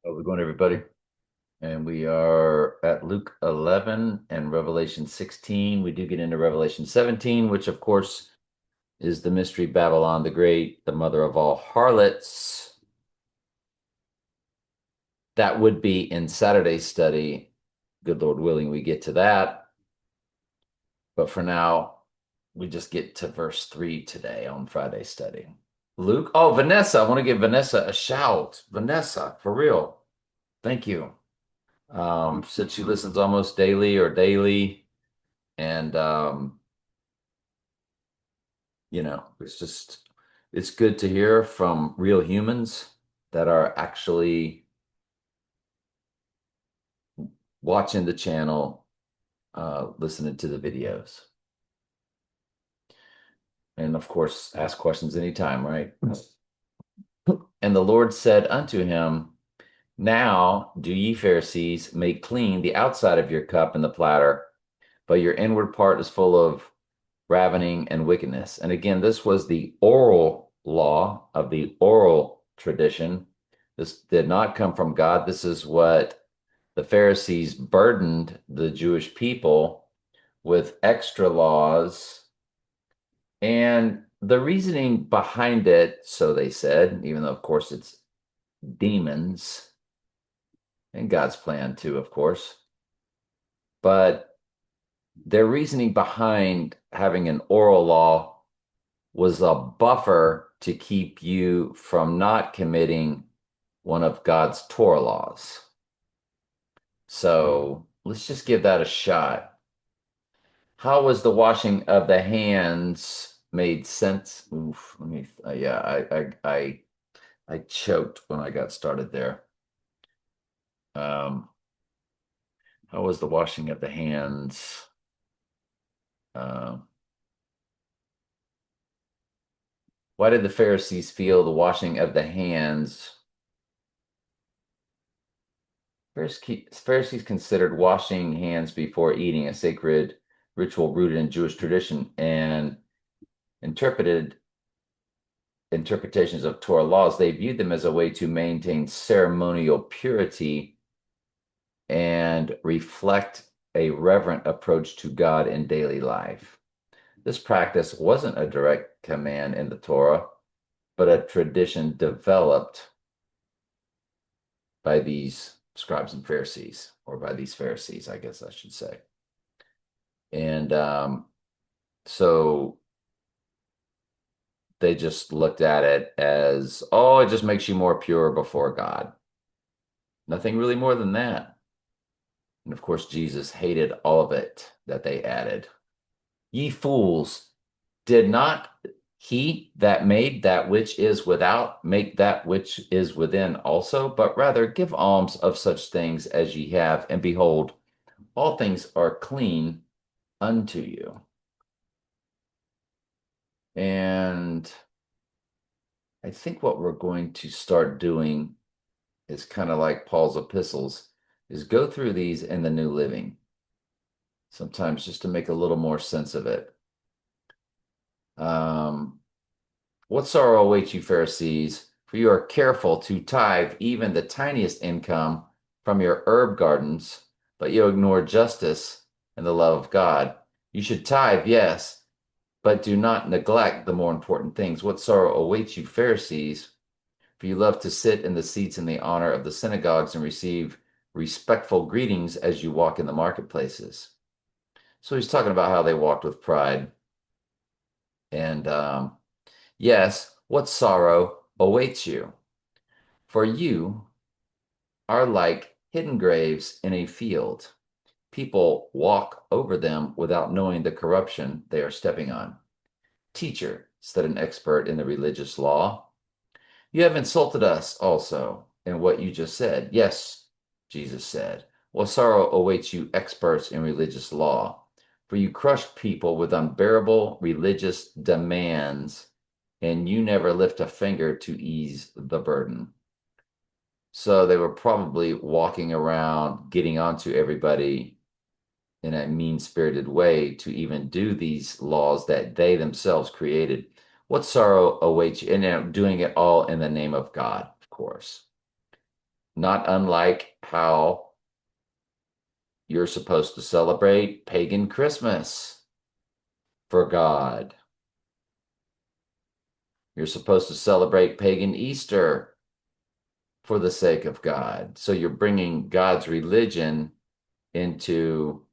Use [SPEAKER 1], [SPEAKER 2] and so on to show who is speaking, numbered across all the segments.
[SPEAKER 1] How's it going, everybody? And we are at Luke 11 and Revelation 16. We do get into Revelation 17, which, of course, is the mystery Babylon the Great, the mother of all harlots. That would be in Saturday's study. Good Lord willing, we get to that. But for now, we just get to verse 3 today on Friday's study. Luke, oh, Vanessa, I want to give Vanessa a shout. Vanessa, for real. Thank you. Said she listens almost daily or daily. And it's good to hear from real humans that are actually watching the channel, listening to the videos. And of course, ask questions anytime, right? And the Lord said unto him, Now do ye Pharisees make clean the outside of your cup and the platter, but your inward part is full of ravening and wickedness. And again, this was the oral law of the oral tradition. This did not come from God. This is what the Pharisees burdened the Jewish people with extra laws. And the reasoning behind it, so they said, even though, of course, it's demons and God's plan too, of course, but their reasoning behind having an oral law was a buffer to keep you from not committing one of God's Torah laws. So let's just give that a shot. How was the washing of the hands made sense? Oof, let me, yeah, I choked when I got started there. Um, how was the washing of the hands? Uh, why did the Pharisees feel the washing of the hands? Pharisees considered washing hands before eating a sacred ritual rooted in Jewish tradition and interpreted interpretations of Torah laws. They viewed them as a way to maintain ceremonial purity and reflect a reverent approach to God in daily life. This practice wasn't a direct command in the Torah, but a tradition developed by these scribes and Pharisees, or by these Pharisees, I guess I should say. And so they just looked at it as, oh, it just makes you more pure before God. Nothing really more than that. And of course, Jesus hated all of it that they added. Ye fools, did not he that made that which is without make that which is within also, but rather give alms of such things as ye have, and behold, all things are clean unto you. And I think what we're going to start doing is kind of like Paul's epistles, is go through these in the New Living, sometimes just to make a little more sense of it. Um, what sorrow awaits you, Pharisees, for you are careful to tithe even the tiniest income from your herb gardens, but you ignore justice and the love of God. You should tithe, yes, but do not neglect the more important things. What sorrow awaits you, Pharisees, for you love to sit in the seats in the honor of the synagogues and receive respectful greetings as you walk in the marketplaces. So he's talking about how they walked with pride. And yes, what sorrow awaits you? For you are like hidden graves in a field. People walk over them without knowing the corruption they are stepping on. Teacher, said an expert in the religious law, you have insulted us also in what you just said. Yes, Jesus said. Well, sorrow awaits you, experts in religious law, for you crush people with unbearable religious demands, and you never lift a finger to ease the burden. So they were probably walking around, getting onto everybody in a mean-spirited way to even do these laws that they themselves created. What sorrow awaits you? And doing it all in the name of God, of course. not unlike how you're supposed to celebrate pagan Christmas for God. You're supposed to celebrate pagan Easter for the sake of God. So you're bringing God's religion into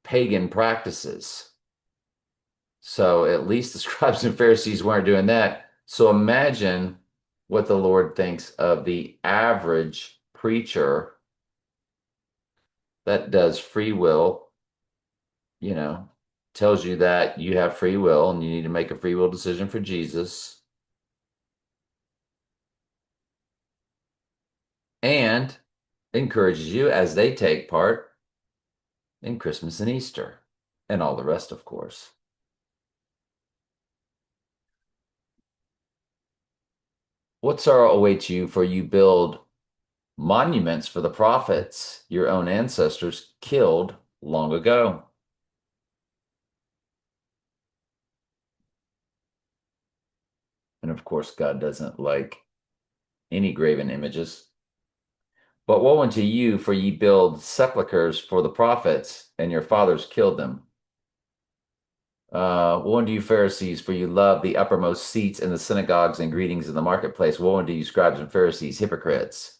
[SPEAKER 1] pagan practices. So at least the scribes and Pharisees weren't doing that. So imagine what the Lord thinks of the average preacher that does free will, you know, tells you that you have free will and you need to make a free will decision for Jesus, and encourages you as they take part in Christmas and Easter and all the rest, of course. What sorrow awaits you, for you build monuments for the prophets your own ancestors killed long ago. And of course, God doesn't like any graven images. But woe unto you, for ye build sepulchres for the prophets, and your fathers killed them. Woe unto you, Pharisees, for you love the uppermost seats in the synagogues and greetings in the marketplace. Woe unto you, scribes and Pharisees, hypocrites!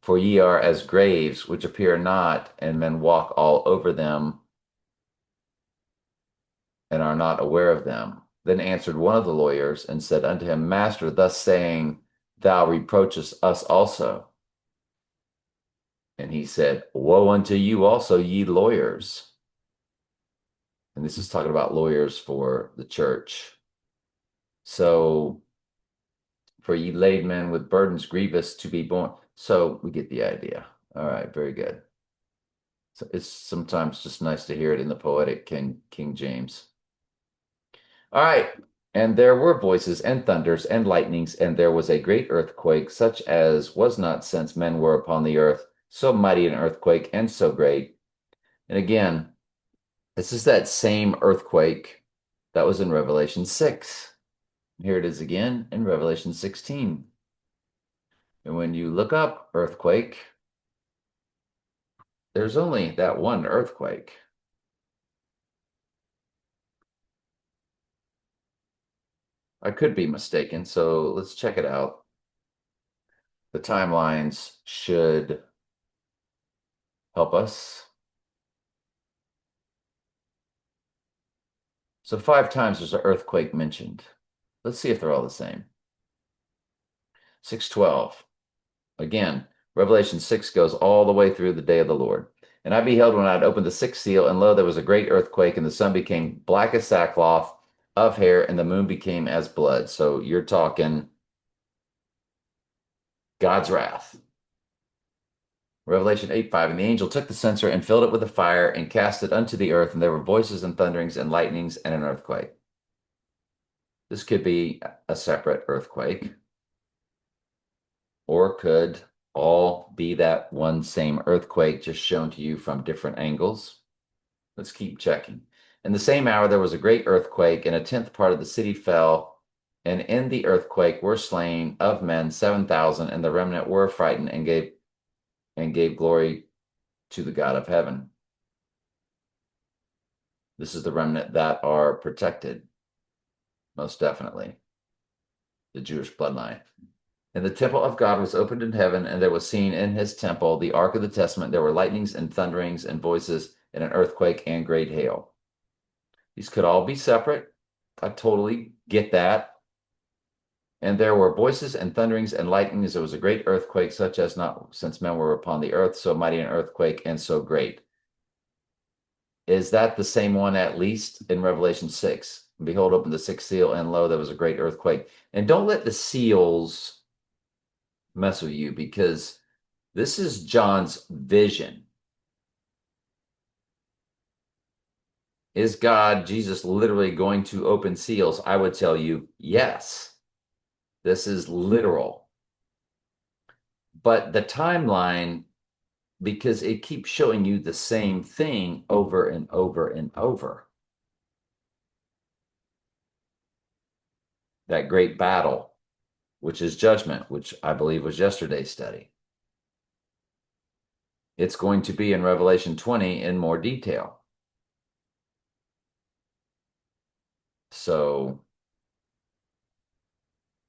[SPEAKER 1] For ye are as graves which appear not, and men walk all over them and are not aware of them. Then answered one of the lawyers and said unto him, Master, thus saying, thou reproachest us also. And he said, Woe unto you also, ye lawyers. And this is talking about lawyers for the church. So, for ye laid men with burdens grievous to be borne. So we get the idea. All right, very good. So it's sometimes just nice to hear it in the poetic King James. All right. And there were voices and thunders and lightnings, and there was a great earthquake, such as was not since men were upon the earth, so mighty an earthquake and so great. And again, this is that same earthquake that was in Revelation 6. Here it is again in Revelation 16. And when you look up earthquake, there's only that one earthquake. I could be mistaken, so let's check it out. The timelines should help us. So 5 times there's an earthquake mentioned. Let's see if they're all the same. 6:12. Again, Revelation 6 goes all the way through the day of the Lord. And I beheld when I had opened the sixth seal, and lo, there was a great earthquake, and the sun became black as sackcloth of hair, and the moon became as blood. So you're talking God's wrath. Revelation 8:5. And the angel took the censer and filled it with the fire and cast it unto the earth, and there were voices and thunderings and lightnings and an earthquake. This could be a separate earthquake, or could all be that one same earthquake just shown to you from different angles. Let's keep checking. In the same hour, there was a great earthquake, and a tenth part of the city fell. And in the earthquake were slain of men 7,000, and the remnant were frightened and gave glory to the God of heaven. This is the remnant that are protected, most definitely, the Jewish bloodline. And the temple of God was opened in heaven, and there was seen in his temple the ark of the testament. There were lightnings and thunderings and voices and an earthquake and great hail. These could all be separate. I totally get that. And there were voices and thunderings and lightnings. There was a great earthquake, such as not since men were upon the earth, so mighty an earthquake and so great. Is that the same one, at least in Revelation 6? Behold, opened the sixth seal, and lo, there was a great earthquake. And don't let the seals mess with you, because this is John's vision. Is God, Jesus, literally going to open seals? I would tell you, yes. This is literal. But the timeline, because it keeps showing you the same thing over and over and over. That great battle. which is judgment, which I believe was yesterday's study. It's going to be in Revelation 20 in more detail. So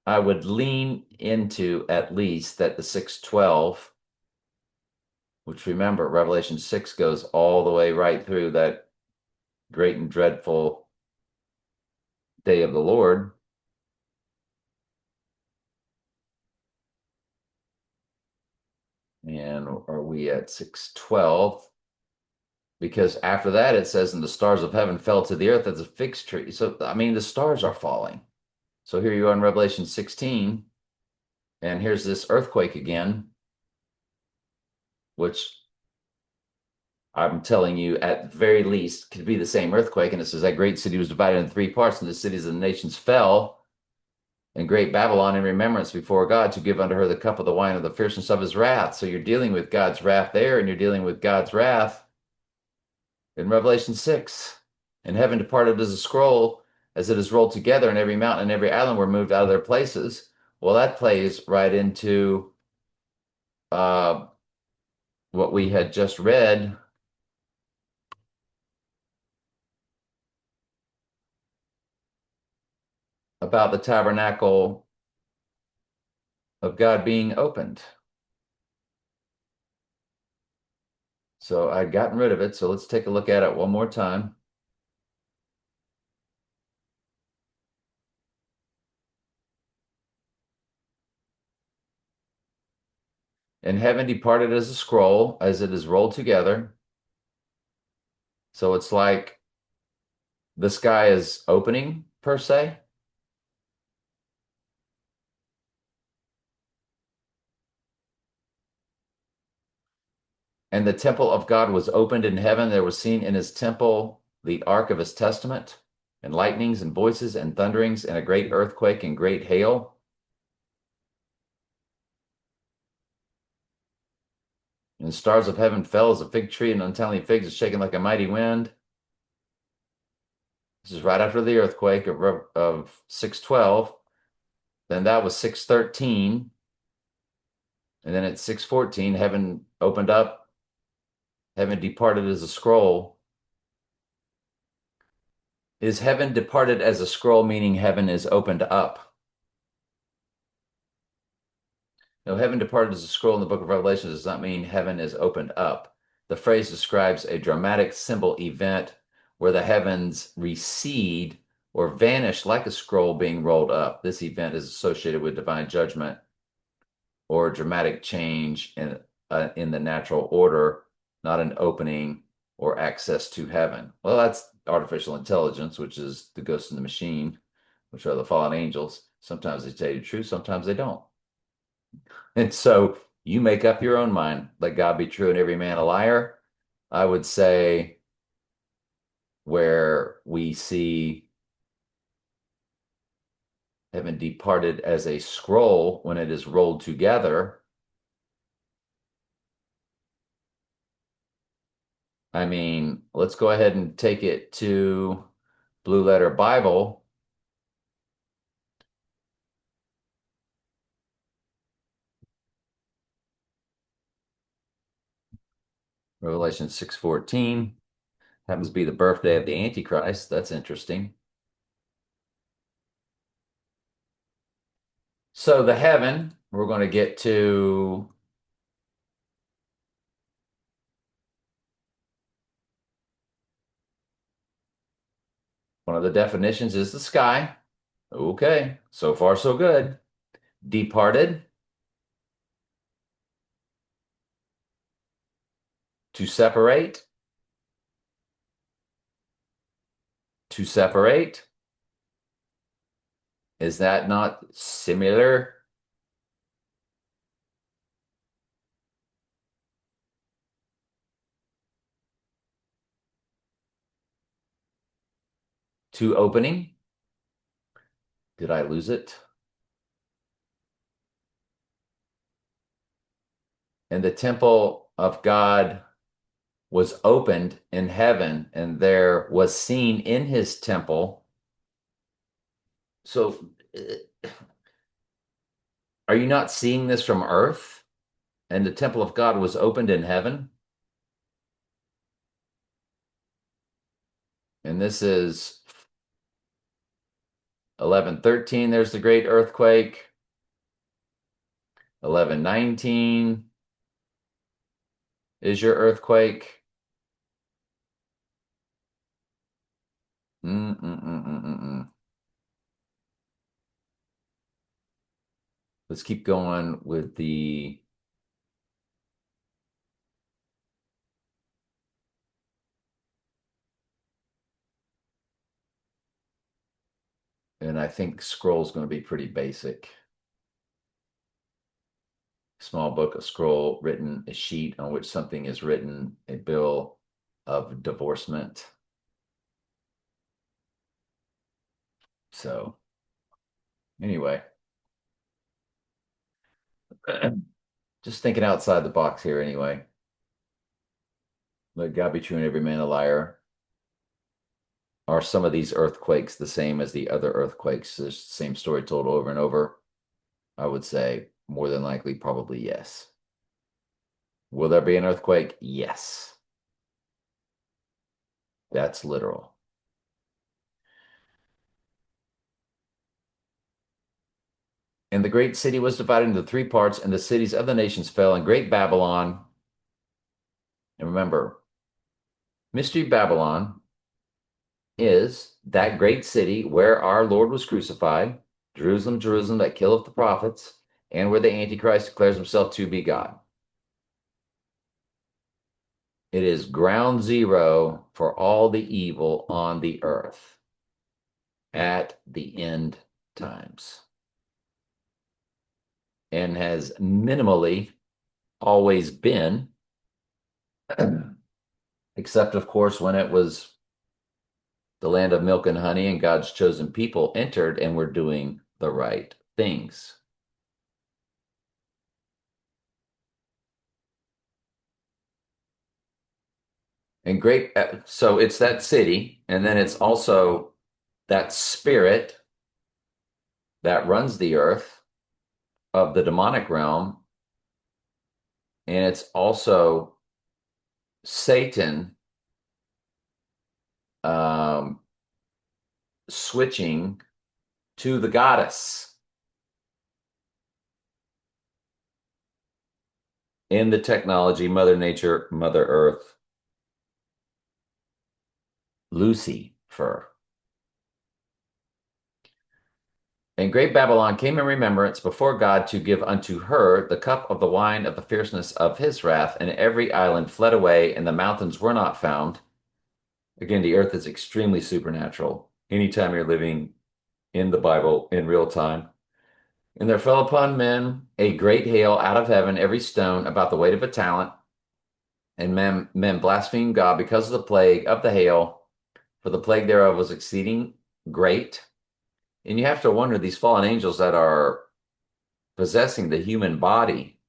[SPEAKER 1] I would lean into at least that the 612, which remember, Revelation 6 goes all the way right through that great and dreadful day of the Lord. And are we at 612? Because after that, it says, and the stars of heaven fell to the earth as a fig tree. So, I mean, the stars are falling. So here you are in Revelation 16, and here's this earthquake again, which I'm telling you, at the very least, could be the same earthquake. And it says that great city was divided into three parts, and the cities of the nations fell, and great Babylon in remembrance before God to give unto her the cup of the wine of the fierceness of his wrath. So you're dealing with God's wrath there, and you're dealing with God's wrath in Revelation 6. And heaven departed as a scroll, as it is rolled together, and every mountain and every island were moved out of their places. Well, that plays right into uh, what we had just read about the tabernacle of God being opened. So I'd gotten rid of it. So let's take a look at it one more time. And heaven departed as a scroll, as it is rolled together. So it's like the sky is opening, per se. And the temple of God was opened in heaven. There was seen in his temple the ark of his testament, and lightnings and voices and thunderings, and a great earthquake and great hail. And the stars of heaven fell as a fig tree, and untimely figs is shaken like a mighty wind. This is right after the earthquake of 612. Then that was 613. And then at 614, heaven opened up, heaven departed as a scroll. Is heaven departed as a scroll, meaning heaven is opened up? No, heaven departed as a scroll in the book of Revelation does not mean heaven is opened up. The phrase describes a dramatic symbol event where the heavens recede or vanish like a scroll being rolled up. This event is associated with divine judgment or a dramatic change in the natural order, not an opening or access to heaven. Well, that's artificial intelligence, which is the ghost in the machine, which are the fallen angels. Sometimes they tell you the truth, sometimes they don't. And so you make up your own mind. Let God be true and every man a liar. I would say where we see heaven departed as a scroll when it is rolled together. I mean, let's go ahead and take it to Blue Letter Bible. Revelation 6:14 happens to be the birthday of the Antichrist. That's interesting. So the heaven, we're going to get to one of the definitions is the sky. Okay, so far so good. Departed, to separate, to separate. Is that not similar? To opening? Did I lose it? And the temple of God was opened in heaven, and there was seen in his temple. So Are you not seeing this from earth? And the temple of God was opened in heaven. And this is 11:13. There's the great earthquake. 11:19 is your earthquake. Mm-mm-mm-mm-mm. Let's keep going with the and I think scroll is going to be pretty basic. Small book, a scroll written, a sheet on which something is written, a bill of divorcement. So anyway, just thinking outside the box here anyway. Let God be true and every man a liar. Are some of these earthquakes the same as the other earthquakes? Is the same story told over and over? I would say more than likely, probably yes. Will there be an earthquake? Yes. That's literal. And the great city was divided into three parts, and the cities of the nations fell, and great Babylon. And remember, Mystery Babylon is that great city where our Lord was crucified, Jerusalem, Jerusalem, that killeth the prophets, and where the Antichrist declares himself to be God. It is ground zero for all the evil on the earth at the end times, and has minimally always been, except, of course, when it was the land of milk and honey and God's chosen people entered and were doing the right things. And great, so it's that city, and then it's also that spirit that runs the earth of the demonic realm, and it's also Satan um, switching to the goddess in the technology, Mother Nature, Mother Earth, Lucifer. And great Babylon came in remembrance before God to give unto her the cup of the wine of the fierceness of his wrath, and every island fled away, and the mountains were not found. Again, the earth is extremely supernatural. Anytime you're living in the Bible in real time. And there fell upon men a great hail out of heaven, every stone about the weight of a talent. And men blasphemed God because of the plague of the hail, for the plague thereof was exceeding great. And you have to wonder, these fallen angels that are possessing the human body,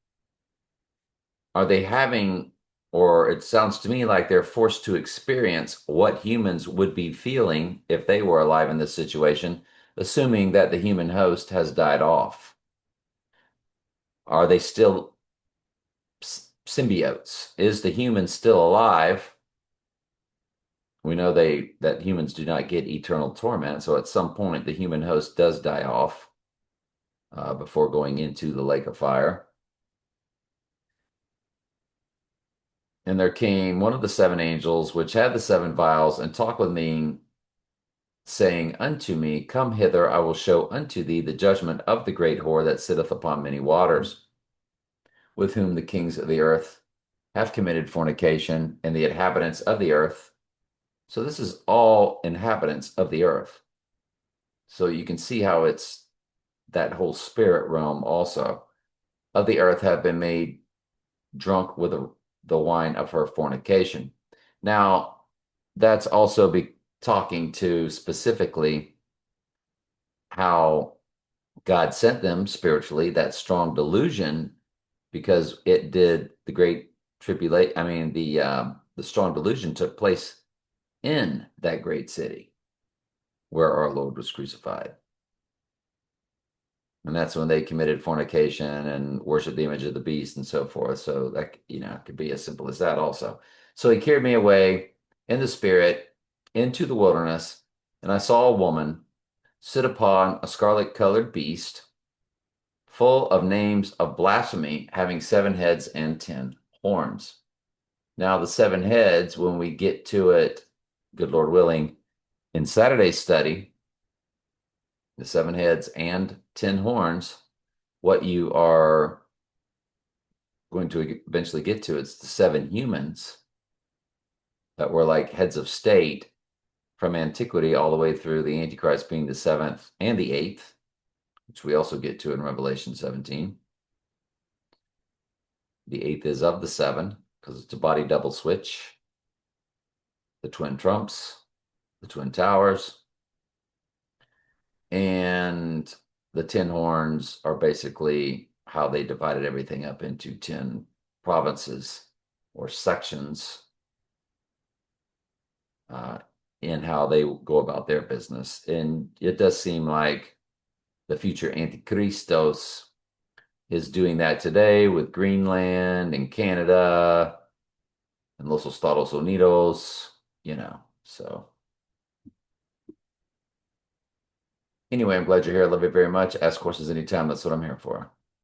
[SPEAKER 1] are they having, or it sounds to me like they're forced to experience what humans would be feeling if they were alive in this situation, assuming that the human host has died off. Are they still symbiotes? Is the human still alive? We know that humans do not get eternal torment, so at some point the human host does die off before going into the lake of fire. And there came one of the seven angels, which had the seven vials, and talked with me, saying unto me, Come hither, I will show unto thee the judgment of the great whore that sitteth upon many waters, with whom the kings of the earth have committed fornication, and the inhabitants of the earth. So this is all inhabitants of the earth. So you can see how it's that whole spirit realm also of the earth have been made drunk with the wine of her fornication. Now, that's also be talking to specifically how God sent them spiritually, that strong delusion, because it did the great tribulation. I mean, the strong delusion took place in that great city where our Lord was crucified. And that's when they committed fornication and worshiped the image of the beast and so forth. So that, could be as simple as that also. So he carried me away in the spirit into the wilderness, and I saw a woman sit upon a scarlet colored beast, full of names of blasphemy, having 7 heads and 10 horns. Now, the 7 heads, when we get to it, good Lord willing, in Saturday's study, the 7 heads and 10 horns, what you are going to eventually get to, it's the 7 humans that were like heads of state from antiquity all the way through the Antichrist being the 7th and the 8th, which we also get to in Revelation 17. The 8th is of the 7 because it's a body double switch, the twin trumps, the twin towers, and the 10 horns are basically how they divided everything up into 10 provinces or sections uh, in how they go about their business. And it does seem like the future Antichristos is doing that today with Greenland and Canada and Los Estados Unidos, So anyway, I'm glad you're here. I love you very much. Ask questions anytime. That's what I'm here for.